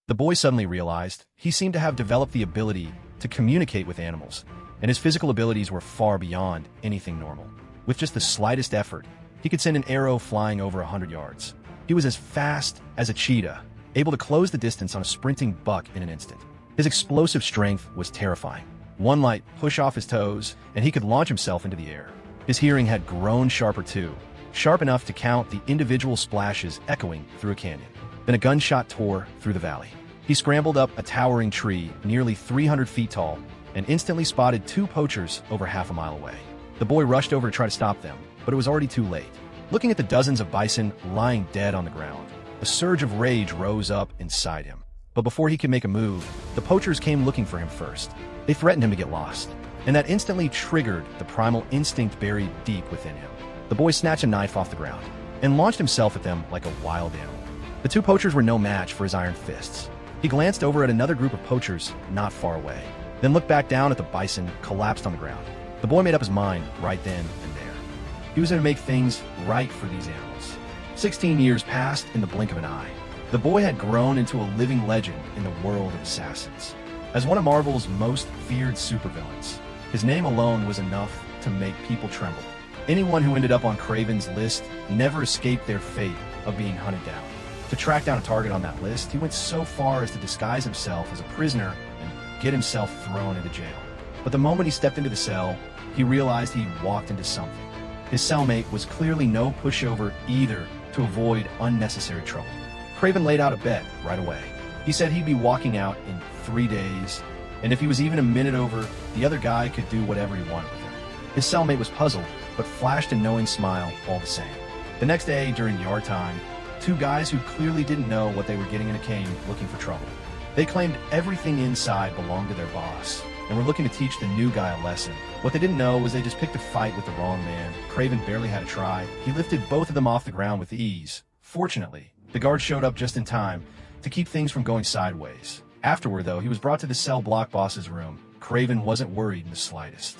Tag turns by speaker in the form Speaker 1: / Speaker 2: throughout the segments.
Speaker 1: The boy suddenly realized he seemed to have developed the ability to communicate with animals, and his physical abilities were far beyond anything normal. With just the slightest effort, he could send an arrow flying over 100 yards. He was as fast as a cheetah, able to close the distance on a sprinting buck in an instant. His explosive strength was terrifying. One light push off his toes, and he could launch himself into the air. His hearing had grown sharper too, sharp enough to count the individual splashes echoing through a canyon. Then a gunshot tore through the valley. He scrambled up a towering tree nearly 300 feet tall and instantly spotted two poachers over half a mile away. The boy rushed over to try to stop them, but it was already too late. Looking at the dozens of bison lying dead on the ground, a surge of rage rose up inside him. But before he could make a move, the poachers came looking for him first. They threatened him to get lost, and that instantly triggered the primal instinct buried deep within him. The boy snatched a knife off the ground and launched himself at them like a wild animal. The two poachers were no match for his iron fists. He glanced over at another group of poachers not far away, then looked back down at the bison collapsed on the ground. The boy made up his mind right then and there. He was going to make things right for these animals. 16 years passed in the blink of an eye. The boy had grown into a living legend in the world of assassins. As one of Marvel's most feared supervillains, his name alone was enough to make people tremble. Anyone who ended up on Kraven's list never escaped their fate of being hunted down. To track down a target on that list, he went so far as to disguise himself as a prisoner and get himself thrown into jail. But the moment he stepped into the cell, he realized he'd walked into something. His cellmate was clearly no pushover either to avoid unnecessary trouble. Kraven laid out a bet right away. He said he'd be walking out in 3 days, and if he was even a minute over, the other guy could do whatever he wanted with him. His cellmate was puzzled, but flashed a knowing smile all the same. The next day, during yard time, two guys who clearly didn't know what they were getting into came looking for trouble. They claimed everything inside belonged to their boss, and were looking to teach the new guy a lesson. What they didn't know was they just picked a fight with the wrong man. Kraven barely had to try. He lifted both of them off the ground with ease. Fortunately, the guard showed up just in time to keep things from going sideways. Afterward, though, he was brought to the cell block boss's room. Kraven wasn't worried in the slightest.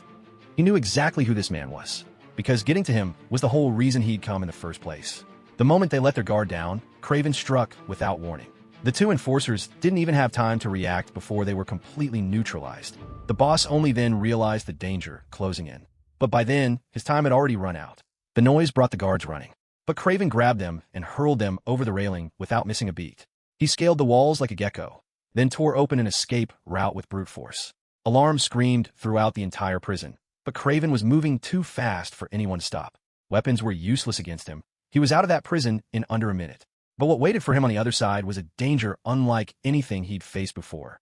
Speaker 1: He knew exactly who this man was, because getting to him was the whole reason he'd come in the first place. The moment they let their guard down, Kraven struck without warning. The two enforcers didn't even have time to react before they were completely neutralized. The boss only then realized the danger closing in. But by then, his time had already run out. The noise brought the guards running. But Kraven grabbed them and hurled them over the railing without missing a beat. He scaled the walls like a gecko, then tore open an escape route with brute force. Alarms screamed throughout the entire prison, but Kraven was moving too fast for anyone to stop. Weapons were useless against him. He was out of that prison in under a minute. But what waited for him on the other side was a danger unlike anything he'd faced before.